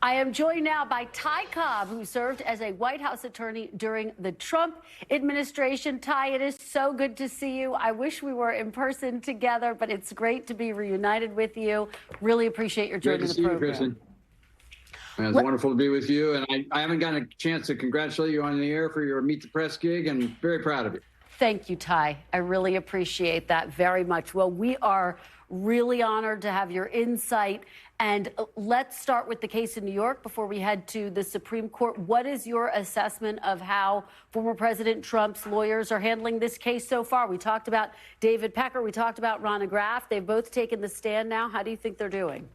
I am joined now by Ty Cobb, who served as a White House attorney during the Trump administration. Ty, it is so good to see you. I wish we were in person together, but it's great to be reunited with you. Really appreciate your joining the program. Great to see you, Kristen. It's wonderful to be with you, and I haven't gotten a chance to congratulate you on the air for your Meet the Press gig, and very proud of you. Thank you, Ty. I really appreciate that very much. Well, we are really honored to have your insight. And let's start with the case in New York before we head to the Supreme Court. What is your assessment of how former President Trump's lawyers are handling this case so far? We talked about David Pecker. We talked about Ronna Graff. They've both taken the stand now. How do you think they're doing?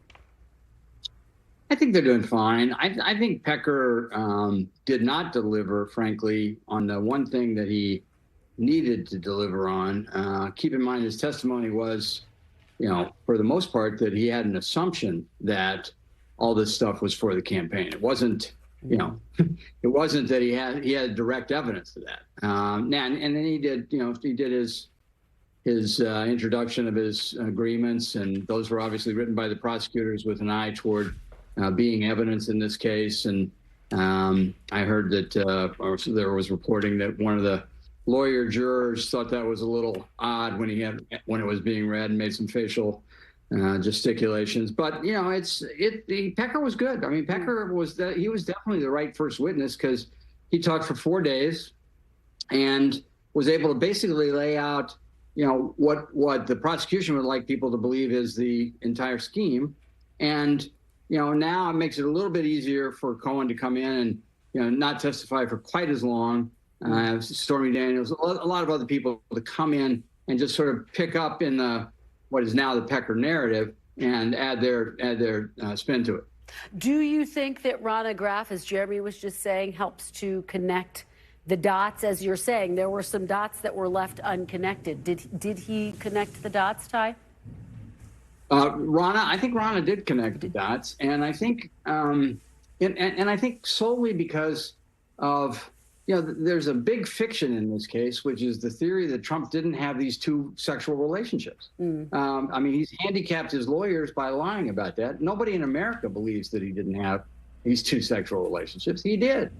I think they're doing fine. I think Pecker did not deliver, frankly, on the one thing that he needed to deliver on. Keep in mind, his testimony was, for the most part, that he had an assumption that all this stuff was for the campaign. It wasn't, it wasn't that he had direct evidence of that. And then he did, he did his introduction of his agreements, and those were obviously written by the prosecutors with an eye toward being evidence in this case. And I heard that there was reporting that one of the lawyer jurors thought that was a little odd when it was being read and made some facial gesticulations. But Pecker was good. I mean, Pecker was definitely the right first witness, because he talked for 4 days and was able to basically lay out what the prosecution would like people to believe is the entire scheme. And now it makes it a little bit easier for Cohen to come in and not testify for quite as long. Stormy Daniels, a lot of other people to come in and just sort of pick up in what is now the Pecker narrative and add their spin to it. Do you think that Ronna Graff, as Jeremy was just saying, helps to connect the dots? As you're saying, there were some dots that were left unconnected. Did he connect the dots, Ty? I think Ronna did connect the dots, and I think and I think solely because of there's a big fiction in this case, which is the theory that Trump didn't have these two sexual relationships. I mean, he's handicapped his lawyers by lying about that. Nobody in America believes that he didn't have these two sexual relationships. He did.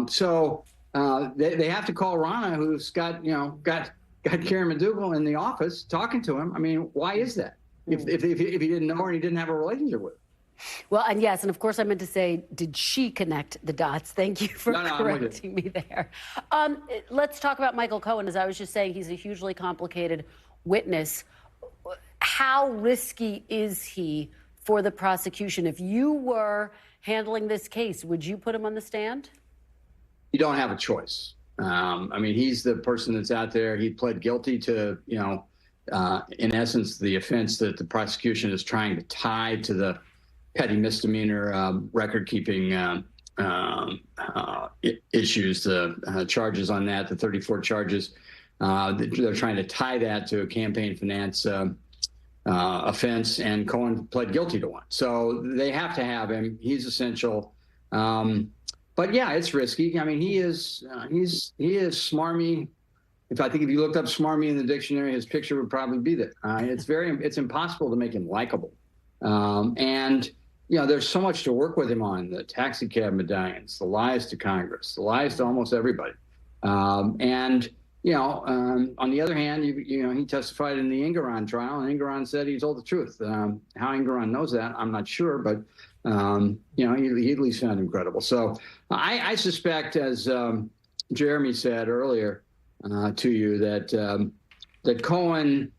So they have to call Ronna, who's got Karen McDougal in the office talking to him. I mean, why is that? If he didn't know her and he didn't have a relationship with her. Well, and yes, and of course I meant to say, did she connect the dots? Thank you for correcting me there. Let's talk about Michael Cohen. As I was just saying, he's a hugely complicated witness. How risky is he for the prosecution? If you were handling this case, would you put him on the stand? You don't have a choice. I mean, he's the person that's out there. He pled guilty to, in essence, the offense that the prosecution is trying to tie to the petty misdemeanor record-keeping issues, the charges on that, the 34 charges. They're trying to tie that to a campaign finance offense, and Cohen pled guilty to one. So they have to have him. He's essential. But yeah, it's risky. I mean, he's smarmy. If you looked up smarmy in the dictionary, his picture would probably be there. It's impossible to make him likable. And there's so much to work with him on: the taxi cab medallions, the lies to Congress, the lies to almost everybody. On the other hand, he testified in the Engoron trial, and Engoron said he told the truth. How Engoron knows that, I'm not sure, but he at least found him credible. So I suspect, as Jeremy said earlier to you, that Cohen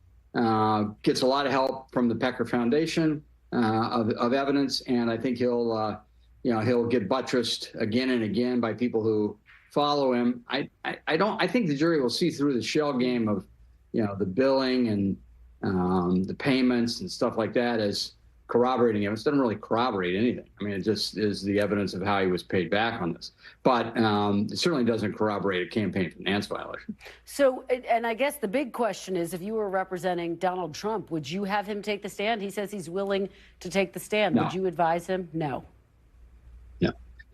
gets a lot of help from the Pecker Foundation of evidence, and I think he'll get buttressed again and again by people who follow him. I think the jury will see through the shell game of the billing and the payments and stuff like that as corroborating evidence. It doesn't really corroborate anything. I mean, it just is the evidence of how he was paid back on this. But it certainly doesn't corroborate a campaign finance violation. So, and I guess the big question is, if you were representing Donald Trump, would you have him take the stand? He says he's willing to take the stand. No. Would you advise him? No.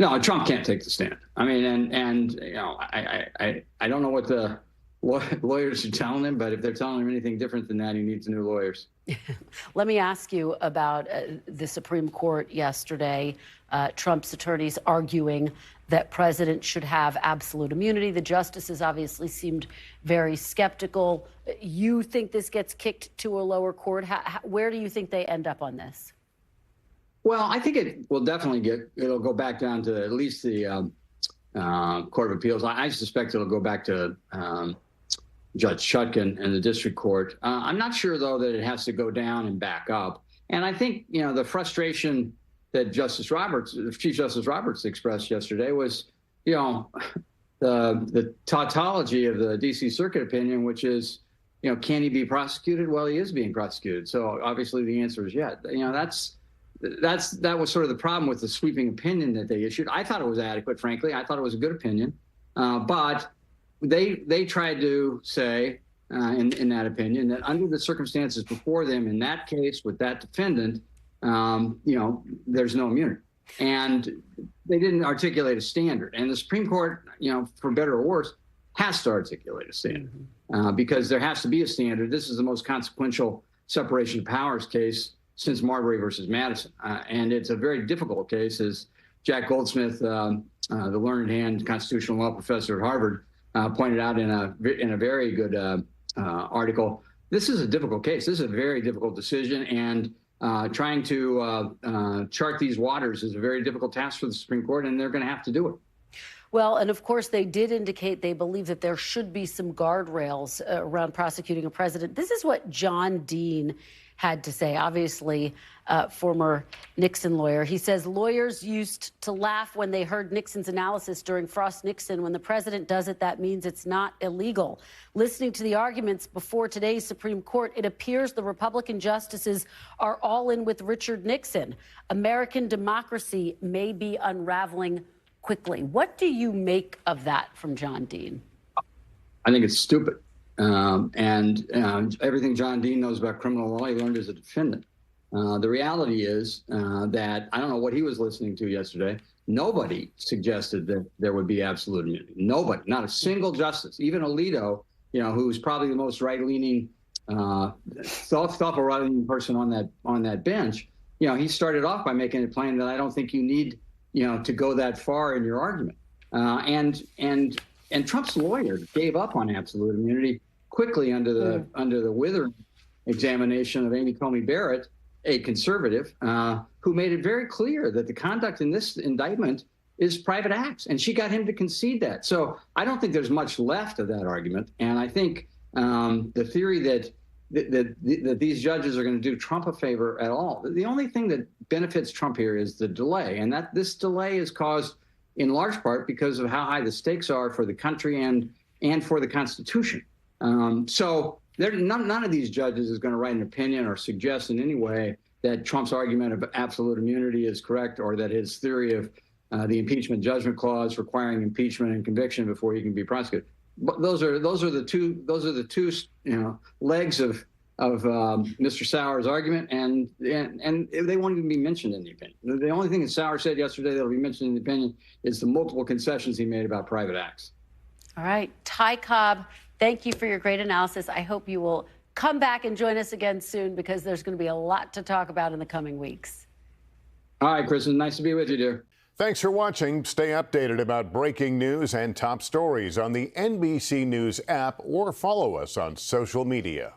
No, Trump can't take the stand. I mean, I don't know what the lawyers are telling him, but if they're telling him anything different than that, he needs new lawyers. Let me ask you about the Supreme Court yesterday. Trump's attorneys arguing that presidents should have absolute immunity. The justices obviously seemed very skeptical. You think this gets kicked to a lower court? Where do you think they end up on this? Well, I think it will definitely it'll go back down to at least the Court of Appeals. I suspect it'll go back to Judge Chutkan and the district court. I'm not sure, though, that it has to go down and back up. And I think, the frustration that Chief Justice Roberts expressed yesterday was, the tautology of the D.C. Circuit opinion, which is, can he be prosecuted? Well, he is being prosecuted. So obviously the answer is yes. That was sort of the problem with the sweeping opinion that they issued. I thought it was adequate, frankly. I thought it was a good opinion. But they tried to say in that opinion that under the circumstances before them in that case with that defendant, there's no immunity. And they didn't articulate a standard. And the Supreme Court, for better or worse, has to articulate a standard because there has to be a standard. This is the most consequential separation of powers case since Marbury versus Madison. And it's a very difficult case, as Jack Goldsmith, the learned hand constitutional law professor at Harvard, pointed out in a very good article. This is a difficult case. This is a very difficult decision, and trying to chart these waters is a very difficult task for the Supreme Court, and they're going to have to do it. Well, and of course, they did indicate they believe that there should be some guardrails around prosecuting a president. This is what John Dean had to say, obviously, former Nixon lawyer. He says lawyers used to laugh when they heard Nixon's analysis during Frost-Nixon. When the president does it, that means it's not illegal. Listening to the arguments before today's Supreme Court, it appears the Republican justices are all in with Richard Nixon. American democracy may be unraveling quickly. What do you make of that from John Dean? I think it's stupid. And everything John Dean knows about criminal law, he learned as a defendant. The reality is that I don't know what he was listening to yesterday. Nobody suggested that there would be absolute immunity. Nobody, not a single justice, even Alito, who's probably the most right-leaning, thoughtful right-leaning person on that bench. He started off by making it plain that I don't think you need, to go that far in your argument. And Trump's lawyer gave up on absolute immunity quickly under the withering examination of Amy Coney Barrett, a conservative, who made it very clear that the conduct in this indictment is private acts, and she got him to concede that. So I don't think there's much left of that argument, and I think the theory that these judges are going to do Trump a favor at all. The only thing that benefits Trump here is the delay, and that this delay is caused in large part because of how high the stakes are for the country and for the Constitution. So none of these judges is going to write an opinion or suggest in any way that Trump's argument of absolute immunity is correct, or that his theory of the impeachment judgment clause requiring impeachment and conviction before he can be prosecuted. But those are the two legs of Mr. Sauer's argument, and they won't even be mentioned in the opinion. The only thing that Sauer said yesterday that will be mentioned in the opinion is the multiple concessions he made about private acts. All right, Ty Cobb, thank you for your great analysis. I hope you will come back and join us again soon, because there's going to be a lot to talk about in the coming weeks. All right, Kristen, nice to be with you, dear. Thanks for watching. Stay updated about breaking news and top stories on the NBC News app, or follow us on social media.